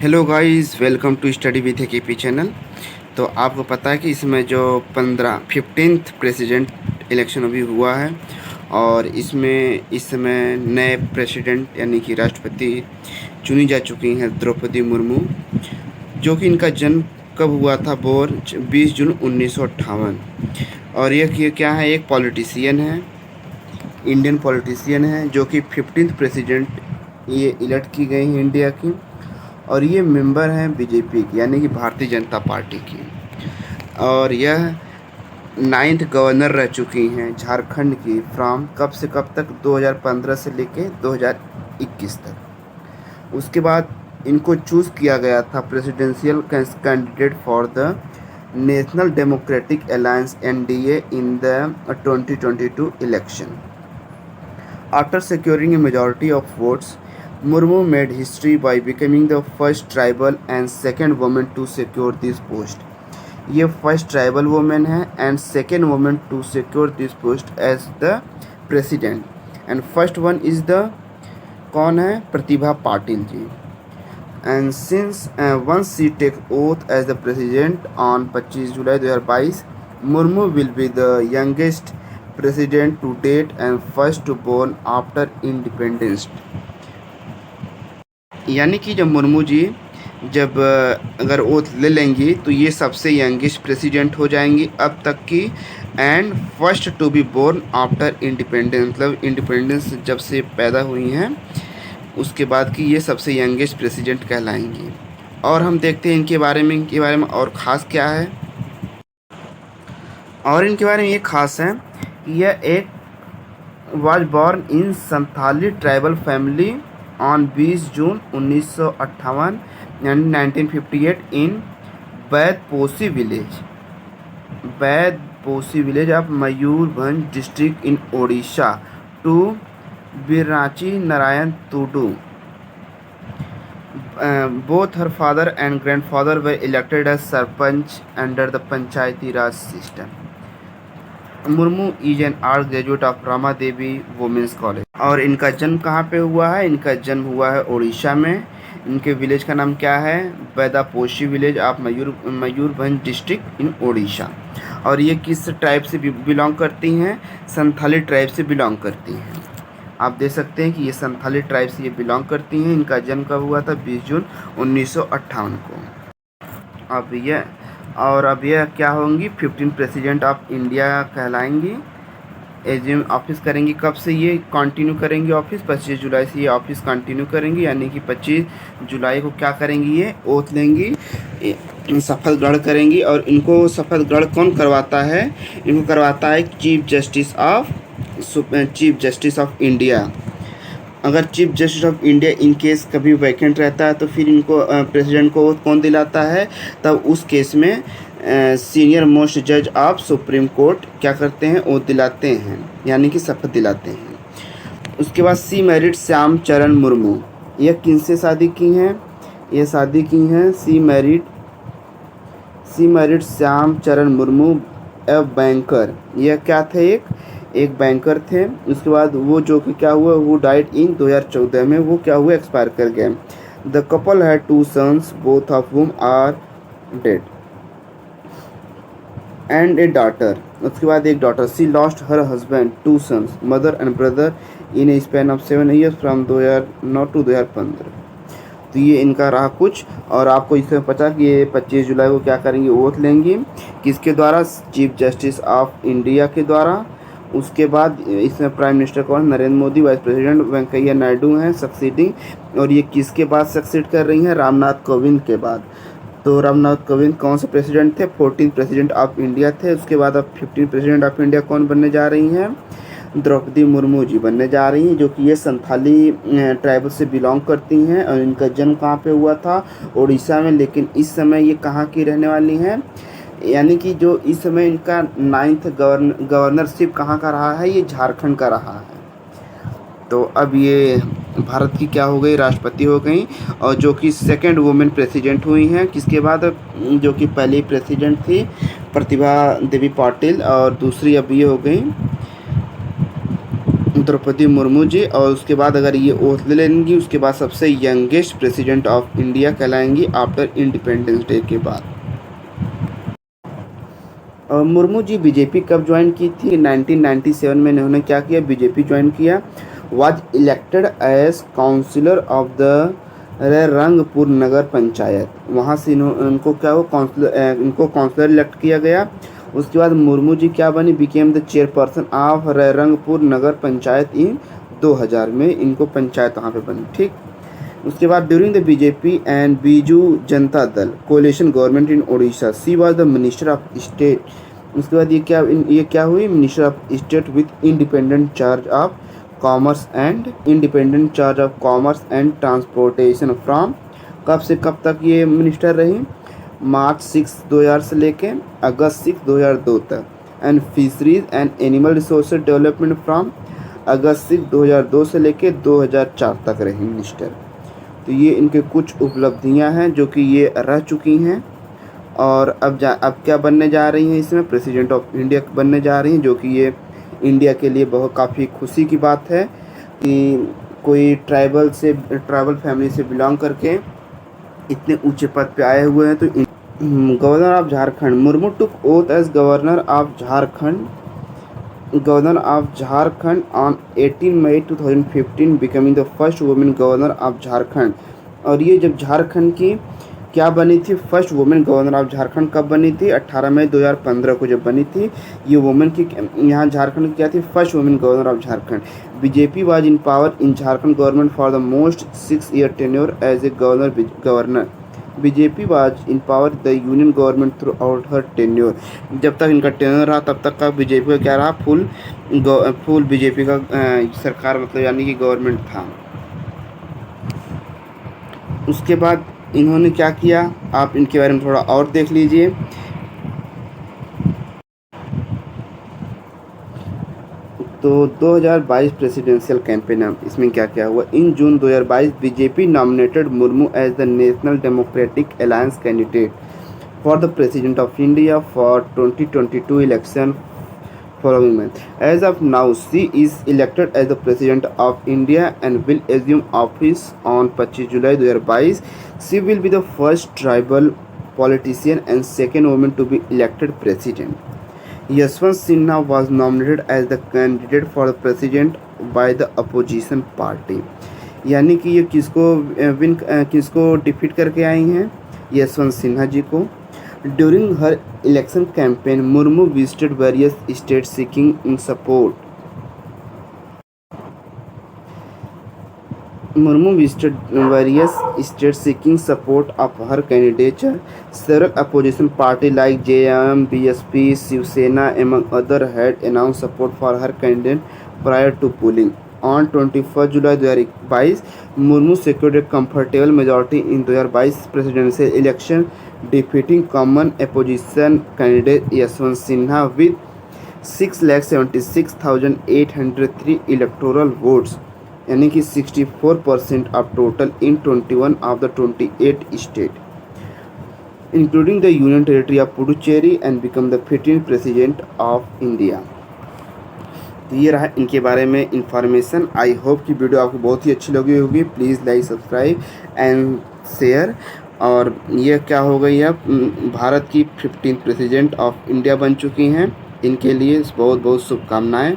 Hello guys, welcome to study with KP channel. तो आपको पता है कि इसमें जो 15th प्रेसिडेंट इलेक्शन अभी हुआ है और इसमें इस समय नए प्रेसिडेंट यानी कि राष्ट्रपति चुनी जा चुकी हैं द्रौपदी मुर्मू, जो कि इनका जन्म कब हुआ था? Bore 20 June 1958। और ये क्या है? एक पॉलिटिशियन है, इंडियन पॉलिटिशियन है, जो कि 15th प्रेसिडेंट ये इलेक्ट की गई हैं इंडिया की। और ये मेंबर हैं बीजेपी की यानी कि भारतीय जनता पार्टी की। और यह 9th गवर्नर रह चुकी हैं झारखंड की, फ्रॉम कब से कब तक? 2015 से लेके 2021 तक। उसके बाद इनको चूज़ किया गया था presidential candidate for the National Democratic alliance (NDA) in the 2022 election. After securing a majority of votes, Murmu made history by becoming the first tribal and second woman to secure this post. ये first tribal women है and second women to secure this post as the president. And first one is the कौन है? Pratibha Patil ji. And since once she take oath as the president on 25 July 2022, Murmu will be the youngest president to date and first to born after independence. यानी कि जब मुर्मू जी जब अगर oath ले लेंगी तो ये सबसे यंगेस्ट प्रेसिडेंट हो जाएंगी अब तक की, and first to be born after independence, मतलब इंडिपेंडेंस जब से पैदा हुई हैं उसके बाद की ये सबसे यंगेस्ट प्रेसिडेंट कहलाएंगी। और हम देखते हैं इनके बारे में और ख़ास क्या है। और इनके बारे में ये ख़ास है कि यह एक was born in Santhali tribal family on 20 June 1958 and 1958 in Baidaposi village of Mayurbhanj district in Odisha to Biranchi Narayan Tudu. Both her father and grandfather were elected as sarpanch under the Panchayati Raj system. Murmu is an art graduate of Rama Devi women's college. और इनका जन्म कहाँ पे हुआ है? इनका जन्म हुआ है उड़ीसा में। इनके विलेज का नाम क्या है? Baidaposi village of Mayurbhanj district in Odisha. और ये किस ट्राइब से बिलोंग करती हैं? संथाली ट्राइब से बिलोंग करती हैं। आप देख सकते हैं कि ये संथाली ट्राइब से ये बिलोंग करती हैं। इनका जन्म कब हुआ था? 20 जून 1958 को। अब यह क्या होंगी? 15 प्रेसिडेंट ऑफ इंडिया कहलाएंगी। एज्यूम ऑफिस करेंगी कब से? ये कंटिन्यू करेंगी ऑफिस 25 जुलाई से ये ऑफिस कंटिन्यू करेंगी, यानी कि 25 जुलाई को क्या करेंगी? ये ओथ लेंगी, शपथ ग्रहण करेंगी। और इनको शपथ ग्रहण कौन करवाता है? इनको करवाता है चीफ जस्टिस ऑफ इंडिया। अगर chief justice of India in case कभी वैकेंट रहता है तो फिर इनको प्रेसिडेंट को कौन दिलाता है? तब उस केस में सीनियर मोस्ट जज ऑफ सुप्रीम कोर्ट क्या करते हैं? वो दिलाते हैं, यानी कि शपथ दिलाते हैं। उसके बाद सी मैरिड श्याम चरण मुर्मू। यह किनसे शादी की हैं? ये शादी की हैं सी मैरिड श्याम चरण मुर्मू, ए बैंकर। यह क्या थे? एक बैंकर थे। उसके बाद वो जो कि क्या हुआ? वो डाइड इन 2014 में। वो क्या हुआ? एक्सपायर कर गए। The couple had 2 sons, both of whom are dead, and a daughter. उसके बाद एक daughter. She lost her husband, 2 sons, mother and brother in a span of 7 years from 2009 to 2015। तो ये इनका रहा कुछ। और आपको इसमें पता कि ये 25 जुलाई को क्या करेंगे? ओथ लेंगी। किसके द्वारा? चीफ जस्टिस ऑफ इंडिया के द्वारा। उसके बाद इसमें प्राइम मिनिस्टर कौन? नरेंद्र मोदी। वाइस प्रेसिडेंट वेंकैया नायडू हैं सक्सीडिंग। और ये किसके बाद सक्सीड कर रही हैं? रामनाथ कोविंद के बाद। तो रामनाथ कोविंद कौन से प्रेसिडेंट थे? 14 प्रेसिडेंट ऑफ इंडिया थे। उसके बाद अब 15 प्रेसिडेंट ऑफ इंडिया कौन बनने जा रही हैं? द्रौपदी मुर्मू जी बनने जा रही हैं, जो कि ये संथाली ट्राइबल से बिलोंग करती हैं। और इनका जन्म कहाँ पे हुआ था? उड़ीसा में। लेकिन इस समय ये कहाँ की रहने वाली हैं? यानी कि जो इस समय इनका 9th गवर्नरशिप कहाँ का रहा है? ये झारखंड का रहा है। तो अब ये भारत की क्या हो गई? राष्ट्रपति हो गई। और जो कि सेकंड वुमेन प्रेसिडेंट हुई हैं। किसके बाद? जो कि पहली प्रेसिडेंट थी प्रतिभा देवी पाटिल, और दूसरी अब ये हो गई द्रौपदी मुर्मू जी, और उसके बाद अगर ये ओथ ले लेंगी उसके बाद सबसे यंगेस्ट प्रेसिडेंट ऑफ इंडिया कहलाएंगी आफ्टर इंडिपेंडेंस डे के बाद। मुर्मू जी बीजेपी कब ज्वाइन की थी? 1997 में इन्होंने क्या किया, बीजेपी ज्वाइन किया। Was elected as councillor of the Rangpur Nagar Panchayat, वहाँ से इनको क्या हो इनको काउंसलर इलेक्ट किया गया। उसके बाद मुर्मू जी क्या बनी, became the chairperson of Rangpur Nagar Panchayat in 2000 में इनको पंचायत वहाँ पे बनी। ठीक, उसके बाद during the BJP and Biju Janata Dal coalition government in Odisha she was the minister of state. उसके बाद ये क्या हुई, minister of state with independent charge of commerce and transportation from, कब से कब तक ये मिनिस्टर रही, मार्च 6 2000 से लेके अगस्त 6 2002 तक। And fisheries and animal resources development from अगस्त 6 2002 से लेके 2004 तक रही मिनिस्टर। तो ये इनके कुछ उपलब्धियां हैं जो कि ये रह चुकी हैं। और अब क्या बनने जा रही हैं, इसमें प्रेसिडेंट ऑफ इंडिया बनने जा रही हैं, जो कि ये इंडिया के लिए बहुत काफ़ी खुशी की बात है कि कोई ट्राइबल फैमिली से बिलोंग करके इतने ऊंचे पद पे आए हुए हैं। तो governor of Jharkhand, Murmu took oath as governor of Jharkhand on 18 May 2015 becoming the first women governor of Jharkhand. और ये जब झारखंड की क्या बनी थी, first women governor of Jharkhand कब बनी थी, 18 मई 2015 को जब बनी थी। ये वुमेन की यहाँ झारखंड की क्या थी, first women governor of Jharkhand. BJP was in power in Jharkhand government for the most 6 year tenure as a governor. BJP was in power the union government throughout her tenure. जब तक इनका टेन्योर रहा तब तक का बीजेपी का क्या रहा, फुल बीजेपी का सरकार, मतलब यानी कि गवर्नमेंट था। उसके बाद इन्होंने क्या किया, आप इनके बारे में थोड़ा और देख लीजिए। तो 2022 प्रेसिडेंशियल कैंपेन, इसमें क्या क्या हुआ। In June 2022 BJP nominated Murmu as the National Democratic Alliance candidate for the president of India for 2022 election following month. As of now, she is elected as the President of India and will assume office on 25 July 2022. She will be the first tribal politician and second woman to be elected President. Yashwant Sinha was nominated as the candidate for the President by the opposition party. यानी कि ये किसको defeat करके आई हैं, यशवंत सिन्हा जी को। During her election campaign, Murmu visited various states seeking support. Murmu visited various states seeking support of her candidature. Several opposition parties like JM, BSP, Shiv Sena, among others, had announced support for her candidate prior to polling. On 21 July 2022, Murmu secured a comfortable majority in 2022 presidential election, defeating common opposition candidate Yashwant Sinha with 6,76,803 electoral votes, यानी कि 64% of total in 21 of the 28 states, including the Union Territory of Puducherry, and become the 15th President of India. तो ये रहा इनके बारे में information. I hope कि video आपको बहुत ही अच्छी लगी होगी। Please like, subscribe and share. और ये क्या हो गई है, भारत की 15th प्रेसिडेंट ऑफ इंडिया बन चुकी हैं। इनके लिए बहुत बहुत शुभकामनाएं।